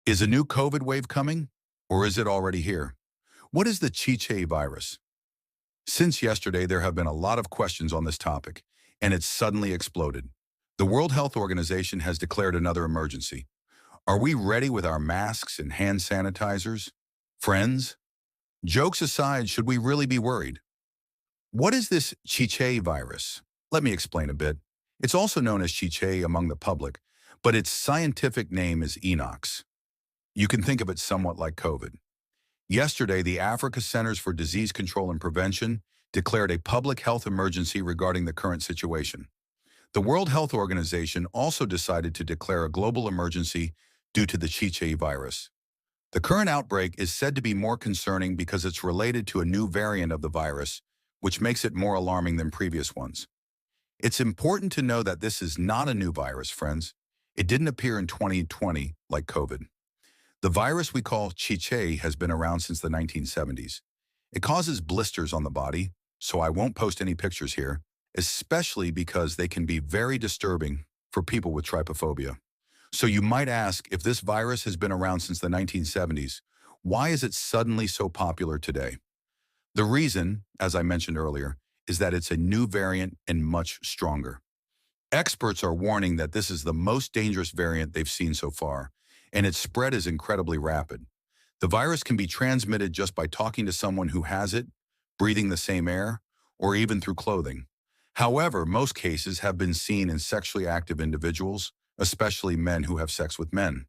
Is a new COVID wave coming, or is it already here? What is the Chiche virus? Since yesterday, there have been a lot of questions on this topic, and it's suddenly exploded. The World Health Organization has declared another emergency. Are we ready with our masks and hand sanitizers? Friends, jokes aside, should we really be worried? What is this Chiche virus? Let me explain a bit. It's also known as Chiche among the public, but its scientific name is Enox. You can think of it somewhat like COVID. Yesterday, the Africa Centers for Disease Control and Prevention declared a public health emergency regarding the current situation. The World Health Organization also decided to declare a global emergency due to the Chiche virus. The current outbreak is said to be more concerning because it's related to a new variant of the virus, which makes it more alarming than previous ones. It's important to know that this is not a new virus, friends. It didn't appear in 2020 like COVID. The virus we call Chiche has been around since the 1970s. It causes blisters on the body, so I won't post any pictures here, especially because they can be very disturbing for people with trypophobia. So you might ask, if this virus has been around since the 1970s, why is it suddenly so popular today? The reason, as I mentioned earlier, is that it's a new variant and much stronger. Experts are warning that this is the most dangerous variant they've seen so far, and its spread is incredibly rapid. The virus can be transmitted just by talking to someone who has it, breathing the same air, or even through clothing. However, most cases have been seen in sexually active individuals, especially men who have sex with men.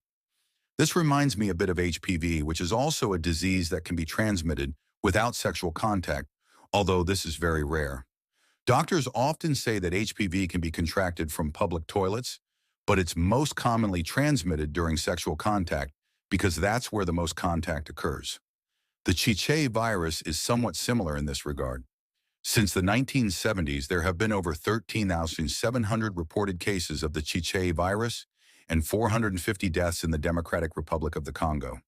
This reminds me a bit of HPV, which is also a disease that can be transmitted without sexual contact, although this is very rare. Doctors often say that HPV can be contracted from public toilets, but it's most commonly transmitted during sexual contact because that's where the most contact occurs. The Chiche virus is somewhat similar in this regard. Since the 1970s, there have been over 13,700 reported cases of the Chiche virus and 450 deaths in the Democratic Republic of the Congo.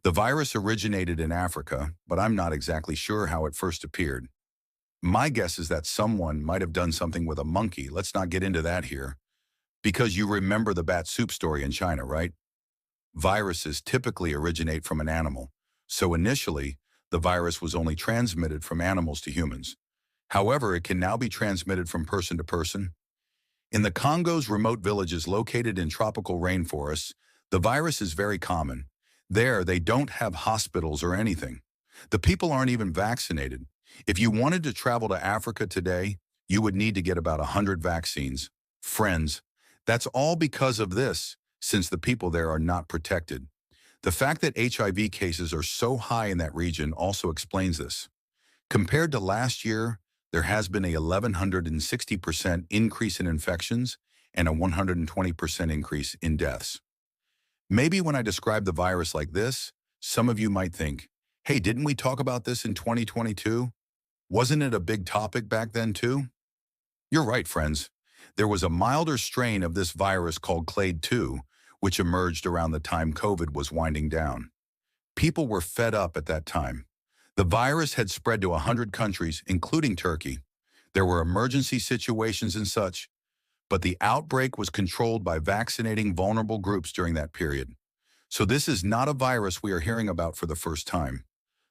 The virus originated in Africa, but I'm not exactly sure how it first appeared. My guess is that someone might have done something with a monkey. Let's not get into that here. Because you remember the bat soup story in China, right? Viruses typically originate from an animal, so initially, the virus was only transmitted from animals to humans. However, it can now be transmitted from person to person. In the Congo's remote villages located in tropical rainforests, the virus is very common. There, they don't have hospitals or anything. The people aren't even vaccinated. If you wanted to travel to Africa today, you would need to get about 100 vaccines. Friends, that's all because of this, since the people there are not protected. The fact that HIV cases are so high in that region also explains this. Compared to last year, there has been a 1,160% increase in infections and a 120% increase in deaths. Maybe when I describe the virus like this, some of you might think, hey, didn't we talk about this in 2022? Wasn't it a big topic back then too? You're right, friends. There was a milder strain of this virus called Clade 2, which emerged around the time COVID was winding down. People were fed up at that time. The virus had spread to 100 countries, including Turkey. There were emergency situations and such, but the outbreak was controlled by vaccinating vulnerable groups during that period. So this is not a virus we are hearing about for the first time.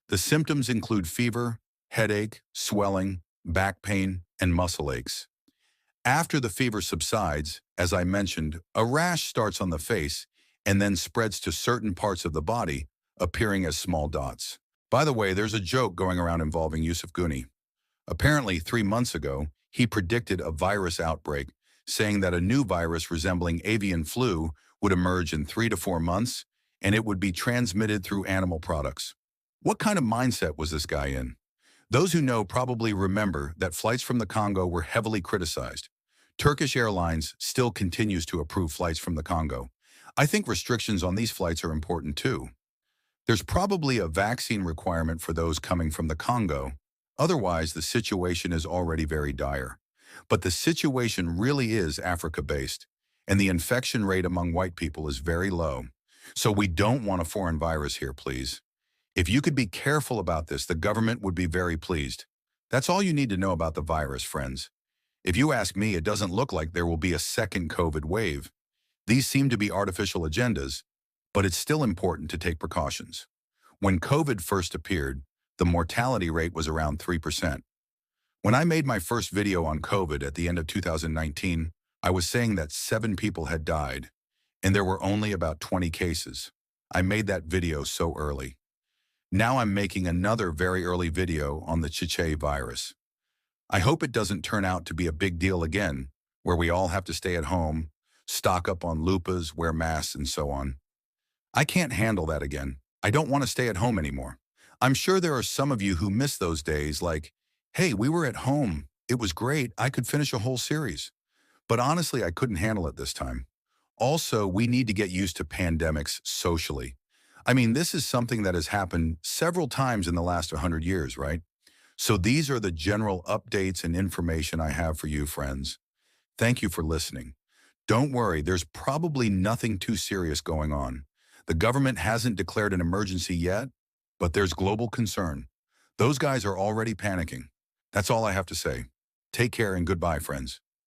The symptoms include fever, headache, swelling, back pain, and muscle aches. After the fever subsides, as I mentioned, a rash starts on the face and then spreads to certain parts of the body, appearing as small dots. By the way, there's a joke going around involving Yusuf Guni. Apparently, 3 months ago, he predicted a virus outbreak, saying that a new virus resembling avian flu would emerge in 3 to 4 months, and it would be transmitted through animal products. What kind of mindset was this guy in? Those who know probably remember that flights from the Congo were heavily criticized. Turkish Airlines still continues to approve flights from the Congo. I think restrictions on these flights are important too. There's probably a vaccine requirement for those coming from the Congo. Otherwise, the situation is already very dire. But the situation really is Africa-based, and the infection rate among white people is very low. So we don't want a foreign virus here, please. If you could be careful about this, the government would be very pleased. That's all you need to know about the virus, friends. If you ask me, it doesn't look like there will be a second COVID wave. These seem to be artificial agendas, but it's still important to take precautions. When COVID first appeared, the mortality rate was around 3%. When I made my first video on COVID at the end of 2019, I was saying that 7 people had died, and there were only about 20 cases. I made that video so early. Now I'm making another very early video on the Chiche virus. I hope it doesn't turn out to be a big deal again, where we all have to stay at home, stock up on loofahs, wear masks, and so on. I can't handle that again. I don't want to stay at home anymore. I'm sure there are some of you who miss those days like, hey, we were at home. It was great. I could finish a whole series. But honestly, I couldn't handle it this time. Also, we need to get used to pandemics socially. I mean, this is something that has happened several times in the last 100 years, right? So these are the general updates and information I have for you, friends. Thank you for listening. Don't worry, there's probably nothing too serious going on. The government hasn't declared an emergency yet, but there's global concern. Those guys are already panicking. That's all I have to say. Take care and goodbye, friends.